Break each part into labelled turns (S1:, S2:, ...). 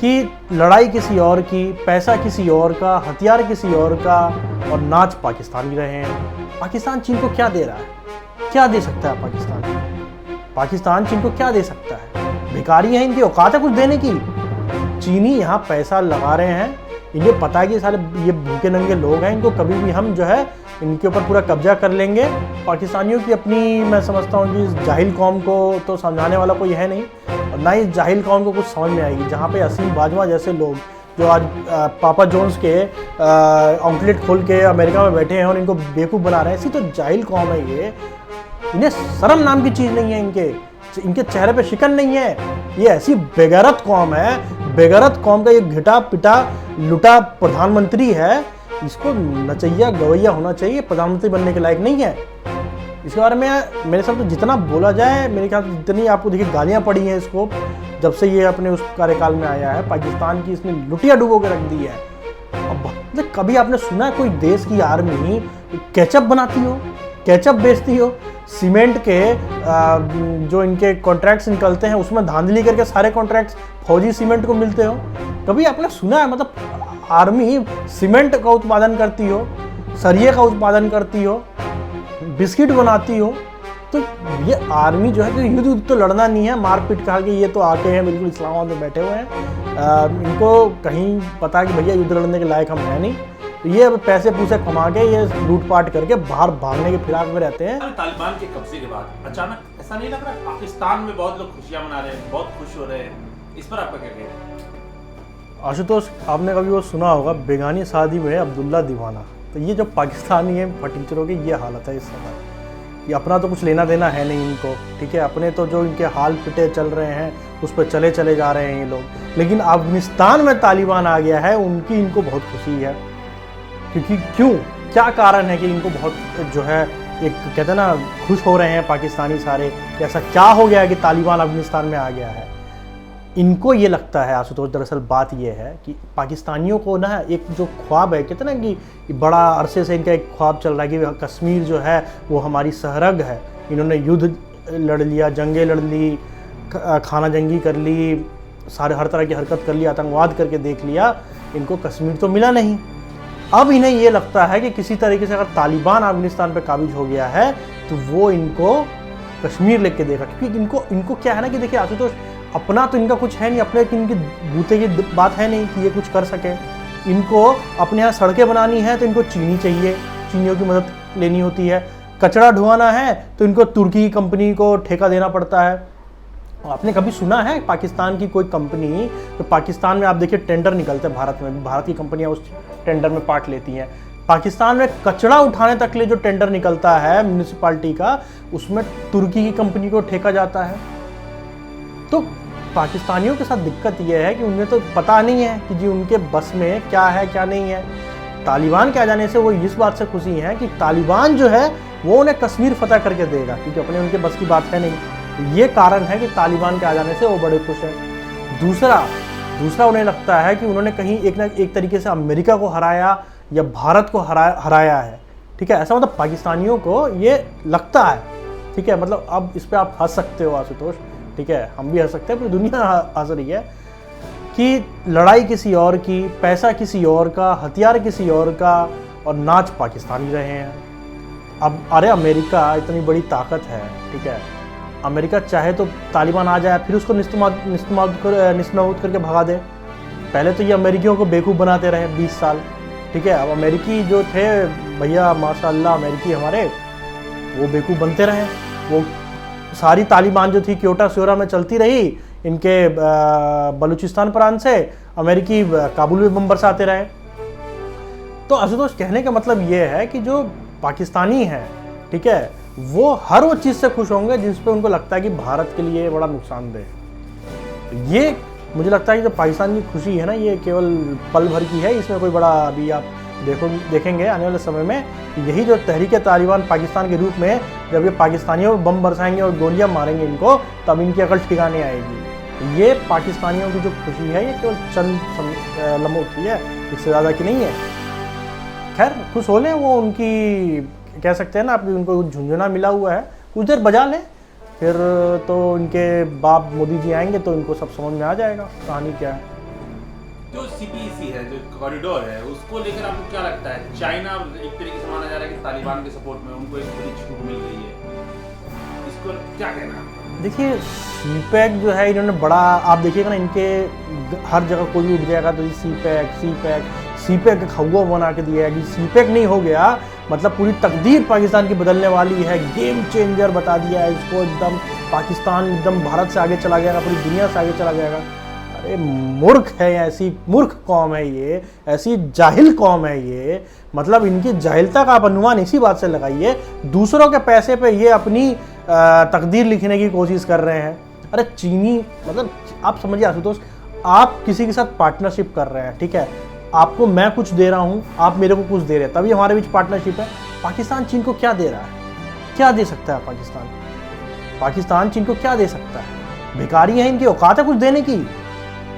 S1: कि लड़ाई किसी और की, पैसा किसी और का, हथियार किसी और का, और नाच पाकिस्तानी रहे हैं। पाकिस्तान चीन को क्या दे रहा है? क्या दे सकता है पाकिस्तान? पाकिस्तान चीन को क्या दे सकता है? भिखारी हैं, इनकी औकात है कुछ देने की? चीनी यहाँ पैसा लगा रहे हैं, इन्हें पता है कि सारे ये भूखे नंगे लोग हैं, इनको कभी भी हम जो है इनके ऊपर पूरा कब्जा कर लेंगे। पाकिस्तानियों की अपनी, मैं समझता हूँ कि इस जाहिल कौम को तो समझाने वाला कोई है नहीं, और ना ही जाहिल कौम को कुछ समझ में आएगी। जहाँ पे असीम बाजवा जैसे लोग जो आज पापा जोन्स के आउटलेट खोल के अमेरिका में बैठे हैं और इनको बेवकूफ़ बना रहे हैं, ऐसी तो जाहिल कौम है ये। इन्हें शर्म नाम की चीज़ नहीं है, इनके चेहरे पे शिकन नहीं है। ये ऐसी बेगैरत कौम है, बेगैरत कौम का ये घिटा पिटा लुटा प्रधानमंत्री है। इसको नचैया गवैया होना चाहिए, प्रधानमंत्री बनने के लायक नहीं है। इसके बारे में मेरे साथ तो जितना बोला जाए, मेरे ख्याल से जितनी आपको देखिए गालियाँ पड़ी हैं इसको, जब से ये अपने उस कार्यकाल में आया है, पाकिस्तान की इसने लुटिया डुबो के रख दी है। अब कभी आपने सुना है कोई देश की आर्मी केचप बनाती हो, केचप बेचती हो? सीमेंट के जो इनके कॉन्ट्रैक्ट्स निकलते हैं उसमें धांधली करके सारे कॉन्ट्रैक्ट्स फौजी सीमेंट को मिलते हो? कभी आपने सुना है? मतलब आर्मी सीमेंट का उत्पादन करती हो, सरिये का उत्पादन करती हो, बिस्किट बनाती हो, तो ये आर्मी जो है कि युद्ध तो लड़ना नहीं है, मारपीट कहा कि ये तो आके हैं बिल्कुल इस्लामाबाद में बैठे हुए हैं, इनको कहीं पता है कि भैया युद्ध लड़ने के लायक हम हैं नहीं, तो ये अब पैसे पूसे कमा के ये लूटपाट करके बाहर भागने के फिराक में रहते हैं।
S2: तालिबान के कब्जे के बाद अचानक ऐसा नहीं लग रहा पाकिस्तान में बहुत लोग खुशियां मना रहे हैं, बहुत खुश हो रहे हैं, इस पर आपका क्या कहना है?
S1: आशुतोष, आपने कभी वो सुना होगा बेगानी शादी में अब्दुल्ला दीवाना? तो ये जो पाकिस्तानी है फटीचरों की ये हालत है इस समय कि अपना तो कुछ लेना देना है नहीं इनको, ठीक है, अपने तो जो इनके हाल पिटे चल रहे हैं उस पर चले जा रहे हैं ये लोग। लेकिन अफगानिस्तान में तालिबान आ गया है, उनकी इनको बहुत खुशी है। क्योंकि क्या कारण है कि इनको बहुत जो है एक कहते हैं ना खुश हो रहे हैं पाकिस्तानी सारे, कि ऐसा क्या हो गया है कि तालिबान अफगानिस्तान में आ गया है? इनको ये लगता है आशुतोष, दरअसल बात ये है कि पाकिस्तानियों को ना एक जो ख्वाब है, कहते ना कि बड़ा अरसे से इनका एक ख्वाब चल रहा है कि कश्मीर जो है वो हमारी सरहद है। इन्होंने युद्ध लड़ लिया, जंगें लड़ ली, खाना जंगी कर ली, सारे हर तरह की हरकत कर ली, आतंकवाद करके देख लिया, इनको कश्मीर तो मिला नहीं। अब इन्हें ये लगता है कि किसी तरीके से अगर तालिबान अफगानिस्तान पे काबिज हो गया है तो वो इनको कश्मीर लेके देगा। क्योंकि इनको क्या है ना कि देखिए आशुतोष, अपना तो इनका कुछ है नहीं, अपने इनकी बूते की बात है नहीं कि ये कुछ कर सके। इनको अपने यहाँ सड़कें बनानी है तो इनको चीनी चाहिए, चीनियों की मदद लेनी होती है। कचरा ढुआना है तो इनको तुर्की की कंपनी को ठेका देना पड़ता है। आपने कभी सुना है पाकिस्तान की कोई कंपनी, तो पाकिस्तान में आप देखिए टेंडर निकलते हैं, भारत में भारत की कंपनियां उस टेंडर में पार्ट लेती हैं। पाकिस्तान में कचरा उठाने तक के लिए जो टेंडर निकलता है म्यूनिसिपालिटी का, उसमें तुर्की की कंपनी को ठेका जाता है। तो पाकिस्तानियों के साथ दिक्कत यह है कि उन्हें तो पता नहीं है कि जी उनके बस में क्या है क्या नहीं है। तालिबान के आ जाने से वो इस बात से खुशी हैं कि तालिबान जो है वो उन्हें कश्मीर फतह करके देगा, क्योंकि अपने उनके बस की बात है नहीं। ये कारण है कि तालिबान के आ जाने से वो बड़े खुश हैं। दूसरा उन्हें लगता है कि उन्होंने कहीं एक तरीके से अमेरिका को हराया या भारत को हराया है, ठीक है, ऐसा मतलब पाकिस्तानियों को ये लगता है, ठीक है। मतलब अब इस पर आप हंस सकते हो आशुतोष, ठीक है, हम भी हंस सकते हैं, पूरी दुनिया हंस रही है कि लड़ाई किसी और की, पैसा किसी और का, हथियार किसी और का, और नाच पाकिस्तानी रहे हैं। अब अरे अमेरिका इतनी बड़ी ताकत है, ठीक है, अमेरिका चाहे तो तालिबान आ जाए फिर उसको निस्नाबूद करके भगा दे। पहले तो ये अमेरिकियों को बेवकूफ़ बनाते रहे 20 साल, ठीक है। अब अमेरिकी जो थे भैया माशाअल्लाह, अमेरिकी हमारे, वो बेवकूफ़ बनते रहे। वो सारी तालिबान जो थी क्योटा स्योरा में चलती रही, इनके बलूचिस्तान प्रांत से अमेरिकी काबुल में बम बरसाते रहे। तो आशुतोष, कहने का मतलब ये है कि जो पाकिस्तानी हैं, ठीक है, वो हर वो चीज़ से खुश होंगे जिस पे उनको लगता है कि भारत के लिए बड़ा नुकसानदेह। ये मुझे लगता है कि जो पाकिस्तान की खुशी है ना, ये केवल पल भर की है, इसमें कोई बड़ा अभी आप देखेंगे आने वाले समय में यही जो तहरीक तालिबान पाकिस्तान के रूप में जब ये पाकिस्तानियों पर बम बरसाएंगे और गोलियां मारेंगे इनको, तब इनकी अकल ठिकाने आएगी। ये पाकिस्तानियों की जो खुशी है ये केवल चंद लम्हों की है, इससे ज़्यादा की नहीं है। खैर, खुश हो लें, वो उनकी कह सकते हैं ना, आप उनको झुंझुना मिला हुआ है, कुछ देर बजा लें, फिर तो इनके बाप मोदी जी आएंगे तो इनको सब समझ में आ जाएगा कहानी क्या है।
S2: जो सीपीसी है, जो कॉरिडोर है, उसको लेकर आपको क्या लगता है? चाइना एक तरीके से माना जा रहा है कि तालिबान के सपोर्ट में उनको एक बड़ी छूट मिल रही है, इसको क्या कहना है?
S1: देखिए सीपैक जो है इन्होंने बड़ा, आप देखिएगा ना इनके हर जगह कोई भी उठ जाएगा तो सीपैक का खौवा बना के दिया है कि सीपैक नहीं हो गया मतलब पूरी तकदीर पाकिस्तान की बदलने वाली है, गेम चेंजर बता दिया है इसको, एकदम पाकिस्तान एकदम भारत से आगे चला जाएगा, पूरी दुनिया से आगे चला जाएगा। अरे मूर्ख है, ऐसी मूर्ख कौम है ये, ऐसी जाहिल कौम है ये, मतलब इनकी जाहिलता का आप अनुमान इसी बात से लगाइए, दूसरों के पैसे पे ये अपनी तकदीर लिखने की कोशिश कर रहे हैं। अरे चीनी, मतलब आप समझिए आशुतोष, आप किसी के साथ पार्टनरशिप कर रहे हैं, ठीक है, आपको मैं कुछ दे रहा हूँ, आप मेरे को कुछ दे रहे हैं, तभी हमारे बीच पार्टनरशिप है। पाकिस्तान चीन को क्या दे रहा है? क्या दे सकता है पाकिस्तान चीन को क्या दे सकता है? भिखारी हैं, इनकी औकात है कुछ देने की?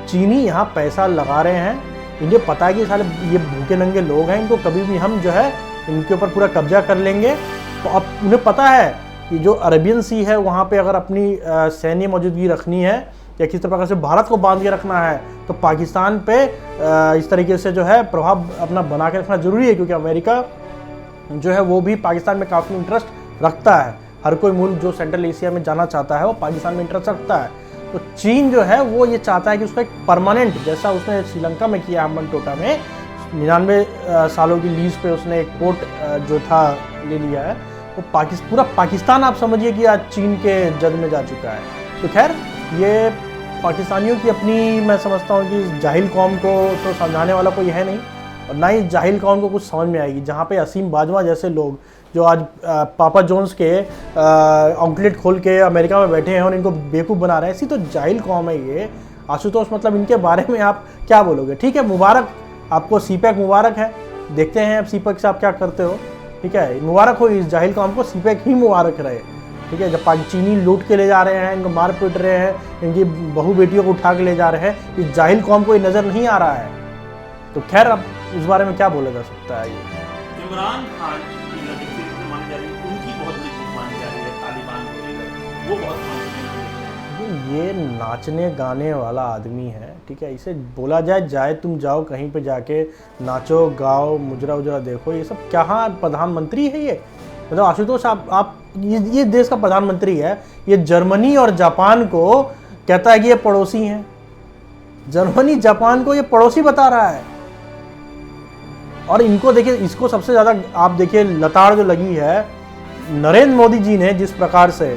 S1: चीनी यहाँ पैसा लगा रहे हैं, इन्हें पता है कि साले ये भूखे नंगे लोग हैं, इनको कभी भी हम जो है इनके ऊपर पूरा कब्जा कर लेंगे। तो अब उन्हें पता है कि जो अरेबियन सी है वहाँ पे अगर अपनी सैन्य मौजूदगी रखनी है या किस प्रकार से भारत को बांध के रखना है तो पाकिस्तान पे इस तरीके से जो है प्रभाव अपना बना के रखना जरूरी है, क्योंकि अमेरिका जो है वो भी पाकिस्तान में काफ़ी इंटरेस्ट रखता है। हर कोई मुल्क जो सेंट्रल एशिया में जाना चाहता है वो पाकिस्तान में इंटरेस्ट रखता है। तो चीन जो है वो ये चाहता है कि उसका एक परमानेंट, जैसा उसने श्रीलंका में किया हम्बनटोटा में 99 सालों की लीज पे उसने एक पोर्ट जो था ले लिया है, वो पूरा पाकिस्तान आप समझिए कि आज चीन के जद में जा चुका है। तो खैर ये पाकिस्तानियों की अपनी, मैं समझता हूँ कि जाहिल कौम को तो समझाने वाला कोई है नहीं, और ना ही जाहिल कौम को कुछ समझ में आएगी। जहाँ पे असीम बाजवा जैसे लोग जो आज पापा जोन्स के आउटलेट खोल के अमेरिका में बैठे हैं और इनको बेवकूफ़ बना रहे हैं, ऐसी तो जाहिल कौम है ये आशुतोष। मतलब इनके बारे में आप क्या बोलोगे? ठीक है, मुबारक आपको, सीपैक मुबारक है, देखते हैं अब सीपैक से आप क्या करते हो। ठीक है, मुबारक हो इस जाहिल कौम को, सीपैक ही मुबारक रहे। ठीक है, जब चीनी लूट के ले जा रहे हैं, इनको मार पीट रहे हैं, इनकी बहू बेटियों को उठा के ले जा रहे हैं, इस जाहिल कौम को ये नज़र नहीं आ रहा है। तो खैर अब इस बारे में क्या बोला जा सकता है? ये
S2: इमरान खान की लड़की मानी जा रही है, उनकी बहुत बड़ी जीत मानी जा रही है तालिबान को लेकर, वो बहुत
S1: ये नाचने गाने वाला आदमी है। ठीक है, इसे बोला जाए तुम जाओ कहीं पे जाके नाचो गाओ मुजरा उजरा देखो, ये सब क्या प्रधानमंत्री है ये? मतलब आशुतोष आप ये देश का प्रधानमंत्री है, ये जर्मनी और जापान को कहता है कि ये पड़ोसी हैं। जर्मनी जापान को ये पड़ोसी बता रहा है, और इनको देखिए, इसको सबसे ज़्यादा आप देखिए लताड़ जो लगी है नरेंद्र मोदी जी ने, जिस प्रकार से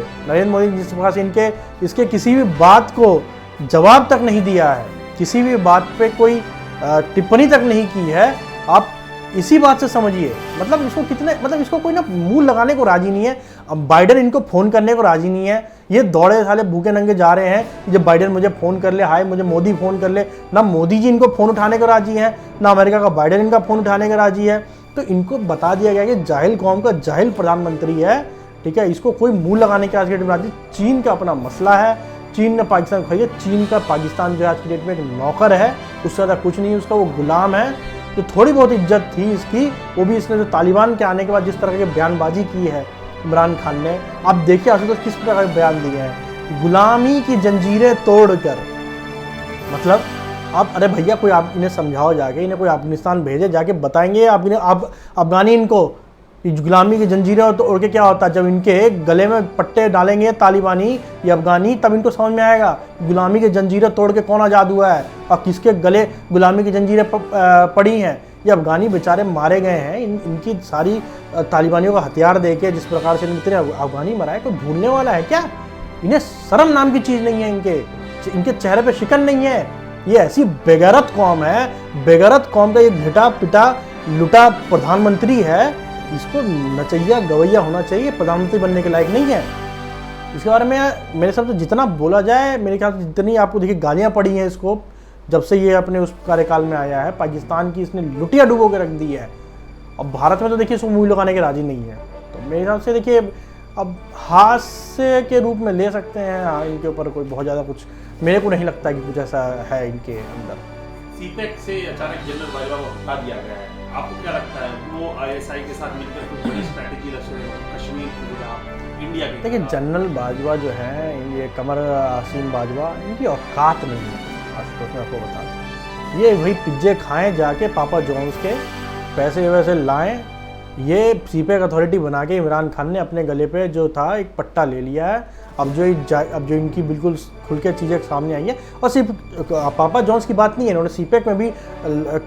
S1: इसके किसी भी बात को जवाब तक नहीं दिया है, किसी भी बात पे कोई टिप्पणी तक नहीं की है। आप इसी बात से समझिए, मतलब इसको कितने, मतलब इसको कोई ना मुंह लगाने को राजी नहीं है। अब बाइडन इनको फ़ोन करने को राजी नहीं है, ये दौड़े साले भूखे नंगे जा रहे हैं, जब बाइडन मुझे फ़ोन कर ले, हाय मुझे मोदी फ़ोन कर ले। ना मोदी जी इनको फ़ोन उठाने को राजी है, ना अमेरिका का बाइडन इनका फ़ोन उठाने को राजी है। तो इनको बता दिया गया कि जाहिल कौम का जाहिल प्रधानमंत्री है। ठीक है, इसको कोई मुंह लगाने की आज की डेट में राजी। चीन का अपना मसला है, चीन ने पाकिस्तान को खाई, चीन का पाकिस्तान जो है आज की डेट में एक नौकर है, उससे ज़्यादा कुछ नहीं, उसका वो गुलाम है। जो थोड़ी बहुत इज्जत थी इसकी, वो भी इसने जो तालिबान के आने के बाद जिस तरह की बयानबाजी की है इमरान खान ने, आप देखिए आशुतोष किस प्रकार के बयान दिए हैं, गुलामी की जंजीरें तोड़कर। मतलब आप, अरे भैया कोई आप इन्हें समझाओ जाके, इन्हें कोई अफगानिस्तान भेजे, जाके बताएंगे आप इन्हें, आप अफगानी इनको गुलामी की जंजीरें तोड़ के क्या होता है। जब इनके गले में पट्टे डालेंगे तालिबानी या अफगानी, तब इनको समझ में आएगा गुलामी की जंजीरें तोड़ के कौन आज़ाद हुआ है और किसके गले गुलामी की जंजीरें पड़ी हैं। ये अफगानी बेचारे मारे गए हैं, इनकी सारी तालिबानियों का हथियार दे के, जिस प्रकार से इतने अफगानी मराए, कोई भूलने वाला है क्या? इन्हें शर्म नाम की चीज़ नहीं है, इनके चेहरे पर शिकन नहीं है। ये ऐसी बेगैरत कौम है, बेगैरत कौम का ये घिटा पिटा लुटा प्रधानमंत्री है। इसको नचैया गवैया होना चाहिए, प्रधानमंत्री बनने के लायक नहीं है। इसके बारे में मेरे हिसाब से जितना बोला जाए, मेरे ख्याल से जितनी आपको देखिए गालियाँ पड़ी हैं इसको, जब से ये अपने उस कार्यकाल में आया है, पाकिस्तान की इसने लुटिया डुबो के रख दी है। अब भारत में तो देखिए इसको मुँह लगाने के राजी नहीं है। तो मेरे हिसाब से देखिए अब हास्य के रूप में ले सकते हैं। हाँ, इनके ऊपर कोई बहुत ज़्यादा कुछ मेरे को नहीं लगता कि कुछ ऐसा है इनके अंदर।
S2: सीपैक से अचानक जनरल बाजवा को हटा दिया गया है, आपको क्या लगता है वो आईएसआई के साथ मिलकर कुछ बड़ी स्ट्रैटेजी रच रहे हैं कश्मीर के खिलाफ, इंडिया के?
S1: देखिए जनरल बाजवा जो है, ये कमर असीम बाजवा, इनकी औकात नहीं है आशुतोष, मैं आपको बता दूं। ये वही पिज्जे खाएं जाके पापा जॉन्स के, पैसे वैसे लाएं। ये सीपेक अथॉरिटी बना के इमरान खान ने अपने गले पे जो था एक पट्टा ले लिया है। अब जो इनकी बिल्कुल खुल के चीज़ें सामने आई है। और सिर्फ पापा जॉन्स की बात नहीं है, इन्होंने सीपेक में भी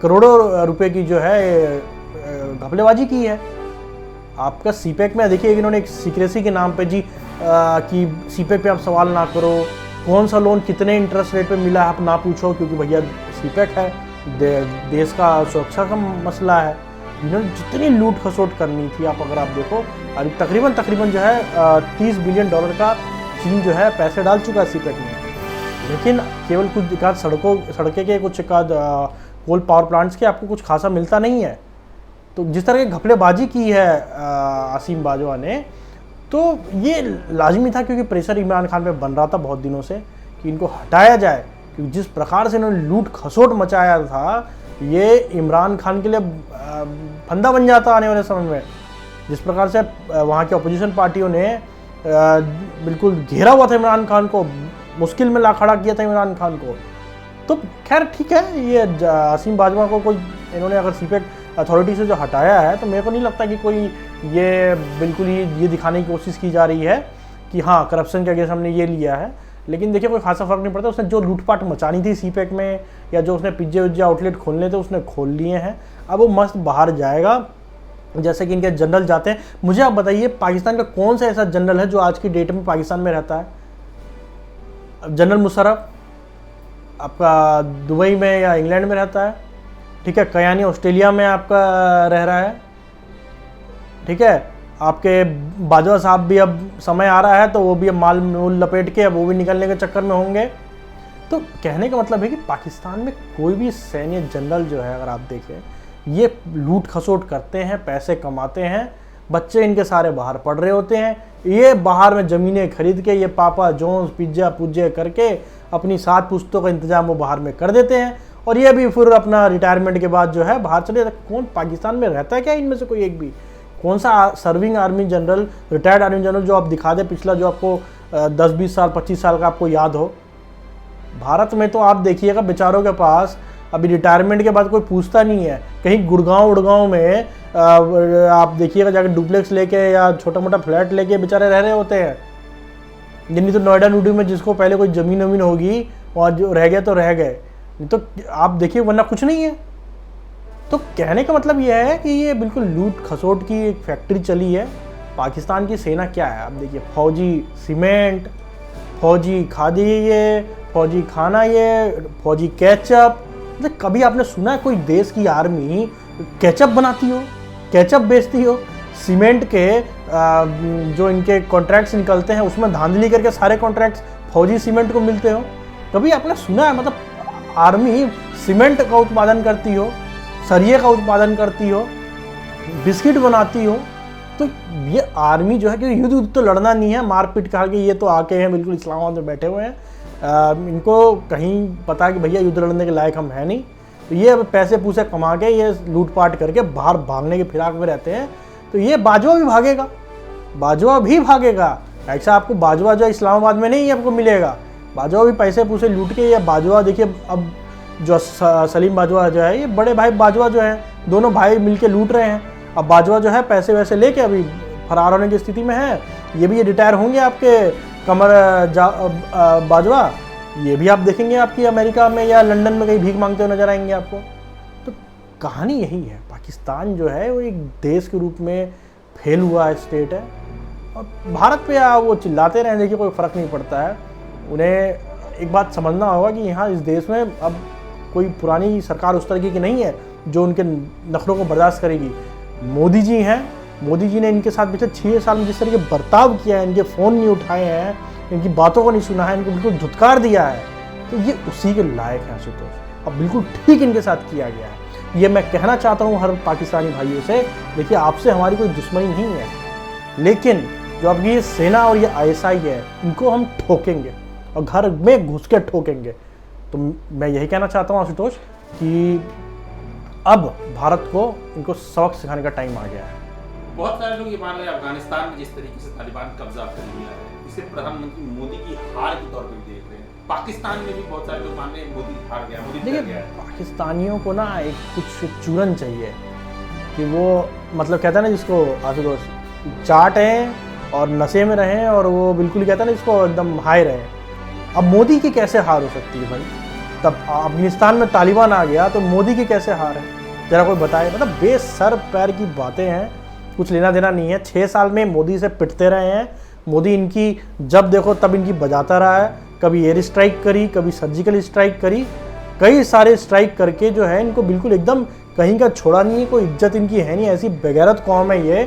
S1: करोड़ों रुपए की जो है घपलेबाजी की है। आपका सीपेक में देखिए इन्होंने एक सीक्रेसी के नाम पे जी कि सीपेक पे आप सवाल ना करो, कौन सा लोन कितने इंटरेस्ट रेट पे मिला है आप ना पूछो, क्योंकि भैया सीपेक है, देश का सुरक्षा का मसला है। इन्होंने जितनी लूट खसोट करनी थी आप अगर आप देखो, अभी तकरीबन जो है $30 बिलियन का चीन जो है पैसे डाल चुका है सीपेक में। लेकिन केवल कुछ एकाध सड़कें के कुछ एकाध कोल पावर प्लांट्स के आपको कुछ खासा मिलता नहीं है। तो जिस तरह की घपलेबाजी की है आसिम बाजवा ने, तो ये लाजमी था, क्योंकि प्रेशर इमरान खान पे बन रहा था बहुत दिनों से कि इनको हटाया जाए। क्योंकि जिस प्रकार से इन्होंने लूट खसोट मचाया था, ये इमरान खान के लिए फंदा बन जाता आने वाले समय में। जिस प्रकार से वहाँ के अपोजिशन पार्टियों ने बिल्कुल घेरा हुआ था इमरान खान को, मुश्किल में ला खड़ा किया था इमरान खान को। तो खैर ठीक है, ये आसिम बाजवा को कोई इन्होंने अगर सीपेक अथॉरिटी से जो हटाया है, तो मेरे को नहीं लगता कि कोई ये बिल्कुल ही ये दिखाने की कोशिश की जा रही है कि हाँ करप्शन के अगेंस्ट हमने ये लिया है। लेकिन देखिए कोई खासा फर्क नहीं पड़ता। उसने जो लूटपाट मचानी थी सीपेक में, या जो उसने पिज्जे विज्जे आउटलेट खोलने थे उसने खोल लिए हैं। अब वो मस्त बाहर जाएगा, जैसे कि इनके जनरल जाते हैं। मुझे आप बताइए पाकिस्तान का कौन सा ऐसा जनरल है जो आज की डेट में पाकिस्तान में रहता है? जनरल मुशर्रफ आपका दुबई में या इंग्लैंड में रहता है, ठीक है। कयानी ऑस्ट्रेलिया में आपका रह रहा है, ठीक है। आपके बाजवा साहब भी अब समय आ रहा है तो वो भी अब माल मूल लपेट के अब वो भी निकलने के चक्कर में होंगे। तो कहने का मतलब है कि पाकिस्तान में कोई भी सैन्य जनरल जो है अगर आप देखें, ये लूट खसोट करते हैं, पैसे कमाते हैं, बच्चे इनके सारे बाहर पढ़ रहे होते हैं। ये बाहर में ज़मीनें खरीद के ये पापा जॉन्स पिज्जा पुज्जे करके अपनी 7 पुश्तों का इंतजाम वो बाहर में कर देते हैं। और ये भी फिर अपना रिटायरमेंट के बाद जो है बाहर चले जाते। कौन पाकिस्तान में रहता है क्या इनमें से कोई एक भी? कौन सा serving army general, retired army general जो आप दिखा दे पिछला, जो आपको 10-20 साल 25 साल का आपको याद हो? भारत में तो आप देखिएगा बेचारों के पास अभी रिटायरमेंट के बाद कोई पूछता नहीं है। कहीं गुड़गांव उड़गांव में आप देखिएगा जाकर डुप्लेक्स लेके या छोटा मोटा फ्लैट लेके बेचारे रह रहे होते हैं। नहीं तो नोएडा नूडू में जिसको पहले कोई ज़मीन वमीन होगी वहाँ जो रह गए तो रह गए, नहीं तो आप देखिए वरना कुछ नहीं है। तो कहने का मतलब यह है कि ये बिल्कुल लूट खसोट की एक फैक्ट्री चली है। पाकिस्तान की सेना क्या है आप देखिए, फौजी सीमेंट, फौजी खादी, ये फौजी खाना, ये फौजी केचप। मतलब कभी आपने सुना है कोई देश की आर्मी केचप बनाती हो, केचप बेचती हो? सीमेंट के जो इनके कॉन्ट्रैक्ट्स निकलते हैं उसमें धांधली करके सारे कॉन्ट्रैक्ट्स फौजी सीमेंट को मिलते हो? कभी आपने सुना है मतलब आर्मी सीमेंट का उत्पादन करती हो, सरिये का उत्पादन करती हो, बिस्किट बनाती हो? तो ये आर्मी जो है कि युद्ध तो लड़ना नहीं है, मारपीट कहा कि ये तो आके हैं बिल्कुल इस्लामाबाद में बैठे हुए हैं, इनको कहीं पता है कि भैया युद्ध लड़ने के लायक हम हैं नहीं। तो ये पैसे पूसे कमा के ये लूटपाट करके बाहर भागने के फिराक में रहते हैं। तो ये बाजवा भी भागेगा, बाजवा भी भागेगा। ऐसा आपको बाजवा जो इस्लामाबाद में नहीं आपको मिलेगा, बाजवा भी पैसे पूसे लूट के। ये बाजवा देखिए अब जो सलीम बाजवा जो है, ये बड़े भाई बाजवा जो है, दोनों भाई मिलके लूट रहे हैं। अब बाजवा जो है पैसे वैसे लेके अभी फरार होने की स्थिति में है। ये भी ये रिटायर होंगे आपके कमर बाजवा, ये भी आप देखेंगे आपकी अमेरिका में या लंदन में कहीं भीख मांगते हुए नजर आएंगे आपको। तो कहानी यही है, पाकिस्तान जो है वो एक देश के रूप में फेल हुआ स्टेट है। और भारत पे वो चिल्लाते रहें, देखिए कोई फ़र्क नहीं पड़ता है उन्हें। एक बात समझना होगा कि यहाँ इस देश में अब कोई पुरानी सरकार उस तरीके की नहीं है जो उनके नखरों को बर्दाश्त करेगी। मोदी जी हैं, मोदी जी ने इनके साथ पिछले 6 साल में जिस तरीके बर्ताव किया है, इनके फ़ोन नहीं उठाए हैं, इनकी बातों को नहीं सुना है, इनको बिल्कुल धुतकार दिया है, तो ये उसी के लायक है आशुतोष। अब बिल्कुल ठीक इनके साथ किया गया है। ये मैं कहना चाहता हूँ हर पाकिस्तानी भाइयों से, देखिए आपसे हमारी कोई दुश्मनी नहीं है, लेकिन जो आपकी ये सेना और ये ISI है इनको हम ठोकेंगे और घर में घुस के ठोकेंगे। तो मैं यही कहना चाहता हूँ आशुतोष कि अब भारत को इनको सबक सिखाने का टाइम आ गया है।
S2: बहुत सारे लोग ये मान रहे हैं अफगानिस्तान में जिस तरीके से तालिबान कब्जा कर लिया है, इसे प्रधानमंत्री मोदी की हार के तौर पर देख रहे हैं। पाकिस्तान में भी बहुत सारे लोग मान रहे हैं मोदी हार गया, मोदी
S1: देखिए
S2: डर गया है।
S1: पाकिस्तानियों को ना एक कुछ चूरन चाहिए कि वो मतलब कहता है ना जिसको आशुतोष चाट है और नशे में रहें और वो बिल्कुल कहता है ना जिसको एकदम हाई रहे। अब मोदी की कैसे हार हो सकती है भाई? तब अफगानिस्तान में तालिबान आ गया तो मोदी की कैसे हार है? जरा कोई बताए। मतलब बेसर पैर की बातें हैं, कुछ लेना देना नहीं है। 6 साल में मोदी से पिटते रहे हैं। मोदी इनकी जब देखो तब इनकी बजाता रहा है। कभी एयर स्ट्राइक करी, कभी सर्जिकल स्ट्राइक करी, कई सारे स्ट्राइक करके जो है इनको बिल्कुल एकदम कहीं का छोड़ा नहीं है। कोई इज्जत इनकी है नहीं, ऐसी बेगैरत कौम है ये।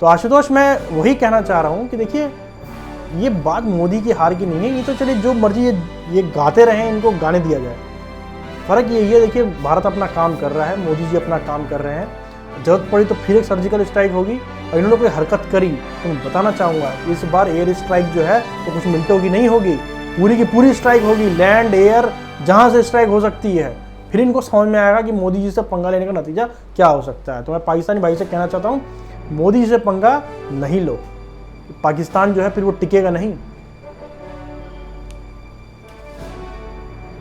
S1: तो आशुतोष मैं वही कहना चाह रहा हूँ कि देखिए ये बात मोदी की हार की नहीं है। ये तो चलिए जो मर्जी ये गाते रहें, इनको गाने दिया जाए। फ़र्क यही है, देखिए भारत अपना काम कर रहा है, मोदी जी अपना काम कर रहे हैं। जरूरत पड़ी तो फिर एक सर्जिकल स्ट्राइक होगी। और इन्होंने कोई हरकत करी तो मैं बताना चाहूँगा इस बार एयर स्ट्राइक जो है तो कुछ मिनटों की नहीं होगी, पूरी की पूरी स्ट्राइक होगी। लैंड एयर जहाँ से स्ट्राइक हो सकती है। फिर इनको समझ में आएगा कि मोदी जी से पंगा लेने का नतीजा क्या हो सकता है। तो मैं पाकिस्तानी भाई से कहना चाहता हूँ मोदी जी से पंगा नहीं लो, पाकिस्तान जो है फिर वो टिकेगा नहीं।